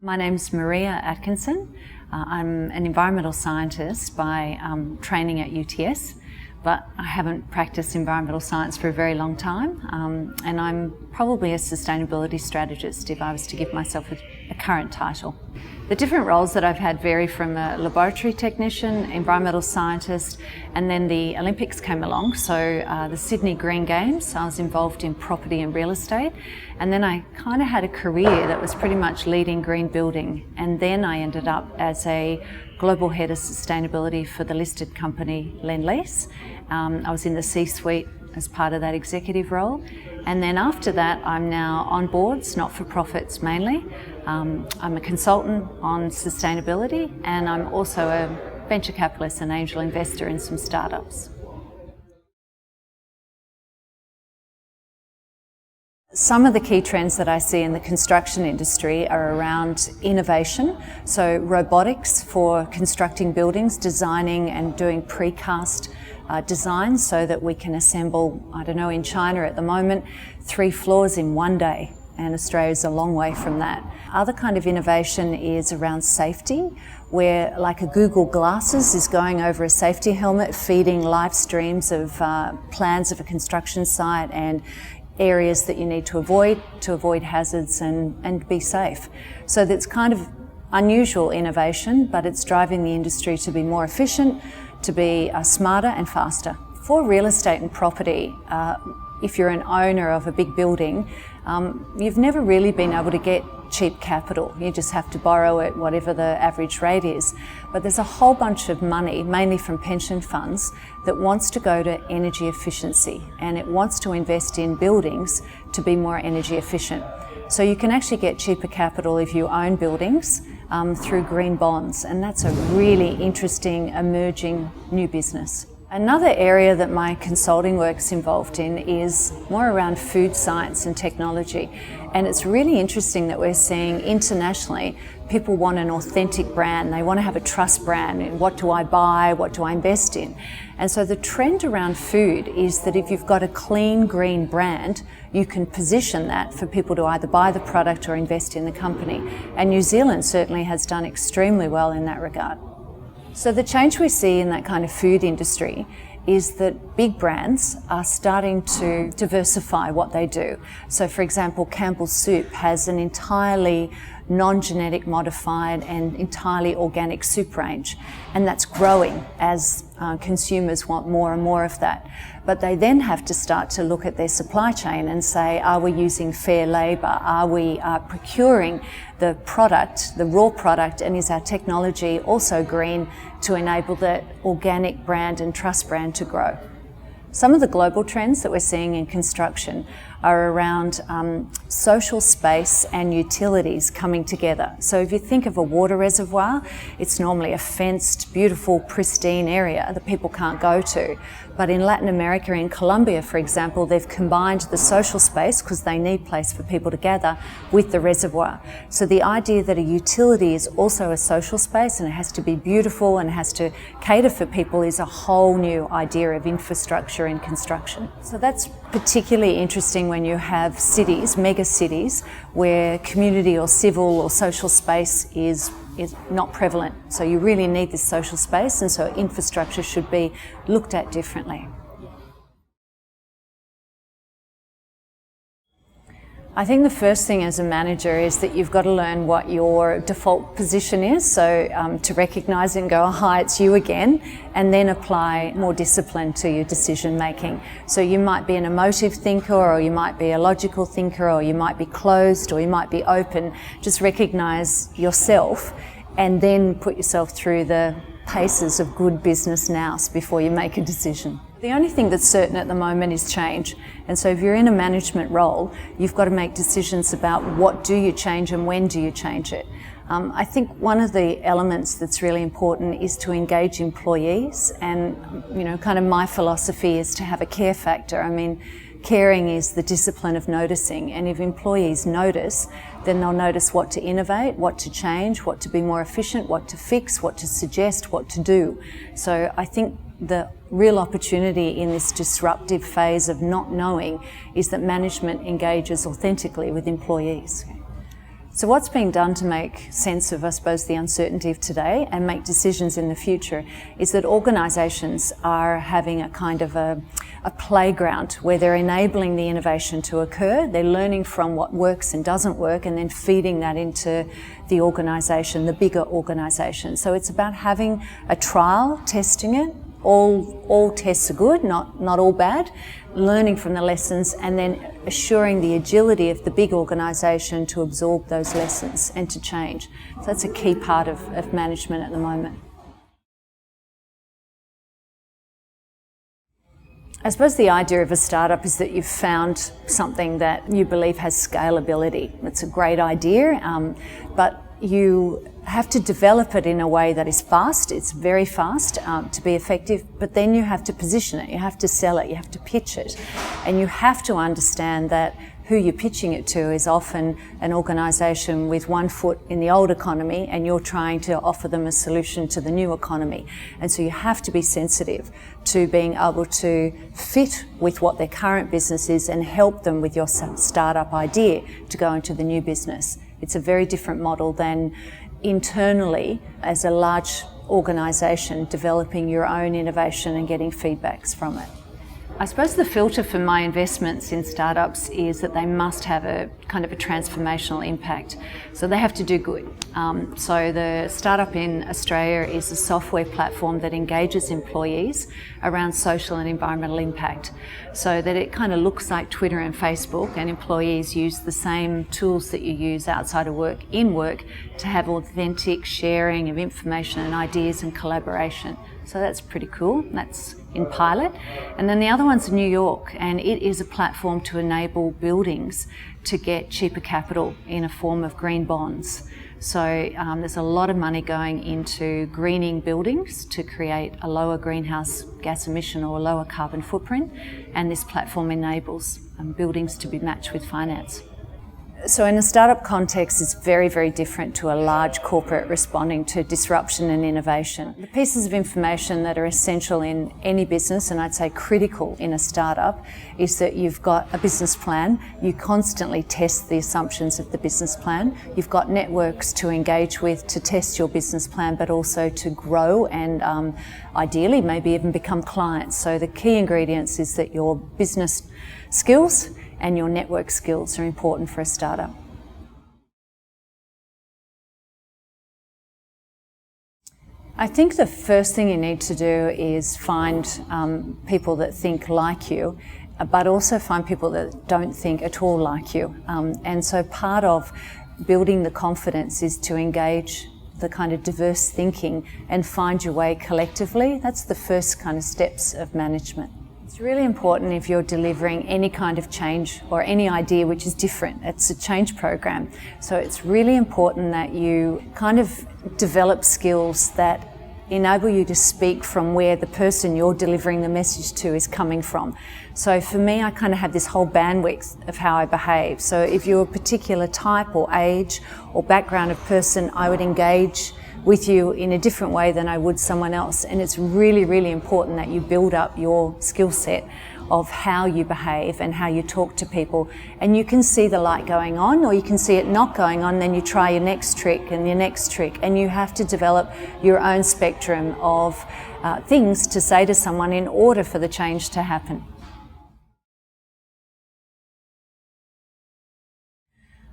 My name's Maria Atkinson. I'm an environmental scientist by training at UTS, but I haven't practiced environmental science for a very long time, and I'm probably a sustainability strategist if I was to give myself a current title. The different roles that I've had vary from a laboratory technician, environmental scientist, and then the Olympics came along, so the Sydney Green Games, I was involved in property and real estate, and then I kind of had a career that was pretty much leading green building, and then I ended up as a global head of sustainability for the listed company Lendlease. I was in the C-suite as part of that executive role, and then after that I'm now on boards, not-for-profits mainly. I'm a consultant on sustainability, and I'm also a venture capitalist and angel investor in some startups. Some of the key trends that I see in the construction industry are around innovation, so robotics for constructing buildings, designing and doing precast designs so that we can assemble, I don't know, in China at the moment, 3 floors in one day, and Australia's a long way from that. Other kind of innovation is around safety, where like a Google Glasses is going over a safety helmet, feeding live streams of plans of a construction site and areas that you need to avoid hazards and be safe. So that's kind of unusual innovation, but it's driving the industry to be more efficient, to be smarter and faster. For real estate and property, if you're an owner of a big building, you've never really been able to get cheap capital. You just have to borrow it, whatever the average rate is. But there's a whole bunch of money, mainly from pension funds, that wants to go to energy efficiency, and it wants to invest in buildings to be more energy efficient. So you can actually get cheaper capital if you own buildings through green bonds, and that's a really interesting emerging new business. Another area that my consulting work's involved in is more around food science and technology. And it's really interesting that we're seeing internationally people want an authentic brand. They want to have a trust brand. What do I buy? What do I invest in? And so the trend around food is that if you've got a clean, green brand, you can position that for people to either buy the product or invest in the company. And New Zealand certainly has done extremely well in that regard. So the change we see in that kind of food industry is that big brands are starting to diversify what they do. So for example, Campbell's Soup has an entirely non-genetic modified and entirely organic soup range, and that's growing as consumers want more and more of that. But they then have to start to look at their supply chain and say, are we using fair labour? Are we procuring the product, the raw product, and is our technology also green to enable that organic brand and trust brand to grow? Some of the global trends that we're seeing in construction are around social space and utilities coming together. So if you think of a water reservoir, it's normally a fenced, beautiful, pristine area that people can't go to. But in Latin America, in Colombia, for example, they've combined the social space, because they need place for people to gather, with the reservoir. So the idea that a utility is also a social space and it has to be beautiful and it has to cater for people is a whole new idea of infrastructure in construction. So that's particularly interesting when you have cities, mega cities, where community or civil or social space is not prevalent. So you really need this social space, and so infrastructure should be looked at differently. I think the first thing as a manager is that you've got to learn what your default position is, so to recognise and go, hi, it's you again, and then apply more discipline to your decision making. So you might be an emotive thinker, or you might be a logical thinker, or you might be closed, or you might be open. Just recognise yourself and then put yourself through the paces of good business nous before you make a decision. The only thing that's certain at the moment is change. And so if you're in a management role, you've got to make decisions about what do you change and when do you change it. I think one of the elements that's really important is to engage employees, and kind of my philosophy is to have a care factor. I mean, caring is the discipline of noticing, and if employees notice, then they'll notice what to innovate, what to change, what to be more efficient, what to fix, what to suggest, what to do. So I think the real opportunity in this disruptive phase of not knowing is that management engages authentically with employees. So what's being done to make sense of, I suppose, the uncertainty of today and make decisions in the future is that organisations are having a kind of a playground where they're enabling the innovation to occur. They're learning from what works and doesn't work and then feeding that into the organisation, the bigger organisation. So it's about having a trial, testing it. All tests are good, not all bad, learning from the lessons and then assuring the agility of the big organisation to absorb those lessons and to change. So that's a key part of management at the moment. I suppose the idea of a startup is that you've found something that you believe has scalability. It's a great idea, but you have to develop it in a way that is fast. It's very fast to be effective, but then you have to position it, you have to sell it, you have to pitch it, and you have to understand that who you're pitching it to is often an organisation with one foot in the old economy and you're trying to offer them a solution to the new economy. And so you have to be sensitive to being able to fit with what their current business is and help them with your startup idea to go into the new business. It's a very different model than internally as a large organisation developing your own innovation and getting feedbacks from it. I suppose the filter for my investments in startups is that they must have a kind of a transformational impact. So they have to do good. So the startup in Australia is a software platform that engages employees around social and environmental impact, so that it kind of looks like Twitter and Facebook, and employees use the same tools that you use outside of work, in work, to have authentic sharing of information and ideas and collaboration. So that's pretty cool. That's in pilot. And then the other one's New York, and it is a platform to enable buildings to get cheaper capital in a form of green bonds. So there's a lot of money going into greening buildings to create a lower greenhouse gas emission or a lower carbon footprint, and this platform enables buildings to be matched with finance. So in a startup context, it's very, very different to a large corporate responding to disruption and innovation. The pieces of information that are essential in any business, and I'd say critical in a startup, is that you've got a business plan. You constantly test the assumptions of the business plan. You've got networks to engage with to test your business plan, but also to grow and ideally maybe even become clients. So the key ingredients is that your business skills and your network skills are important for a startup. I think the first thing you need to do is find people that think like you, but also find people that don't think at all like you. And so part of building the confidence is to engage the kind of diverse thinking and find your way collectively. That's the first kind of steps of management. It's really important if you're delivering any kind of change or any idea which is different. It's a change program. So it's really important that you kind of develop skills that enable you to speak from where the person you're delivering the message to is coming from. So for me, I kind of have this whole bandwidth of how I behave. So if you're a particular type or age or background of person, I would engage with you in a different way than I would someone else. And it's really, really important that you build up your skill set of how you behave and how you talk to people. And you can see the light going on, or you can see it not going on, then you try your next trick and your next trick. And you have to develop your own spectrum of things to say to someone in order for the change to happen.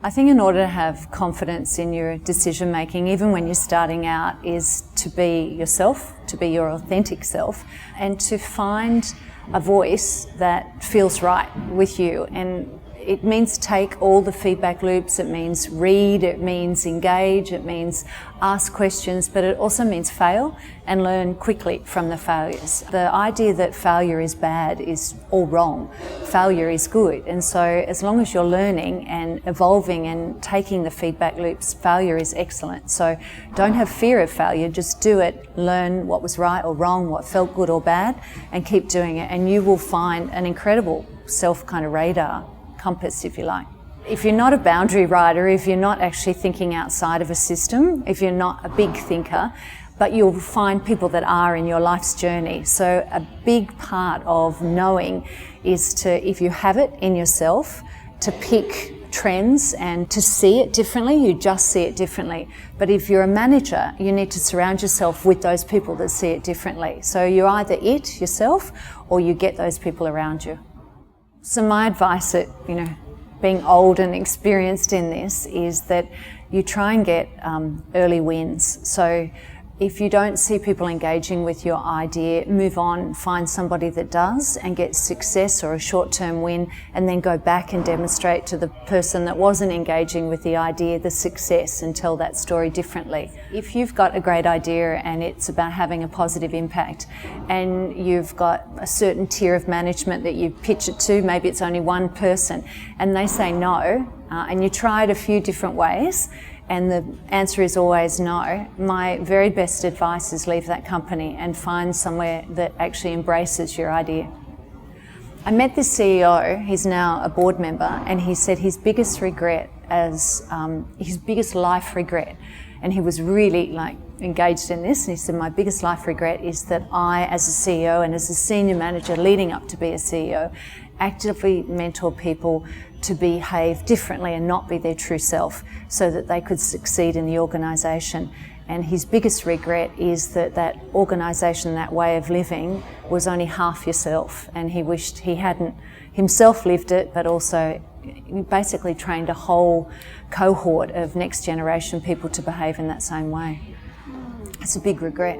I think in order to have confidence in your decision making, even when you're starting out, is to be yourself, to be your authentic self, and to find a voice that feels right with you. And it means take all the feedback loops, it means read, it means engage, it means ask questions, but it also means fail and learn quickly from the failures. The idea that failure is bad is all wrong. Failure is good. And so as long as you're learning and evolving and taking the feedback loops, failure is excellent. So don't have fear of failure, just do it, learn what was right or wrong, what felt good or bad, and keep doing it. And you will find an incredible self kind of radar, compass, if you like. If you're not a boundary rider, if you're not actually thinking outside of a system, if you're not a big thinker, but you'll find people that are in your life's journey. So a big part of knowing is to, if you have it in yourself, to pick trends and to see it differently, you just see it differently. But if you're a manager, you need to surround yourself with those people that see it differently. So you're either it yourself or you get those people around you. So my advice at, being old and experienced in this is that you try and get early wins. So if you don't see people engaging with your idea, move on, find somebody that does and get success or a short-term win, and then go back and demonstrate to the person that wasn't engaging with the idea the success and tell that story differently. If you've got a great idea and it's about having a positive impact and you've got a certain tier of management that you pitch it to, maybe it's only one person, and they say no, and you try it a few different ways, and the answer is always no, my very best advice is leave that company and find somewhere that actually embraces your idea. I met this CEO, he's now a board member, and he said his biggest regret his biggest life regret, and he was really engaged in this, and he said, my biggest life regret is that I, as a CEO and as a senior manager leading up to be a CEO, actively mentor people to behave differently and not be their true self so that they could succeed in the organisation. And his biggest regret is that that organisation, that way of living, was only half yourself, and he wished he hadn't himself lived it, but also basically trained a whole cohort of next generation people to behave in that same way. It's a big regret.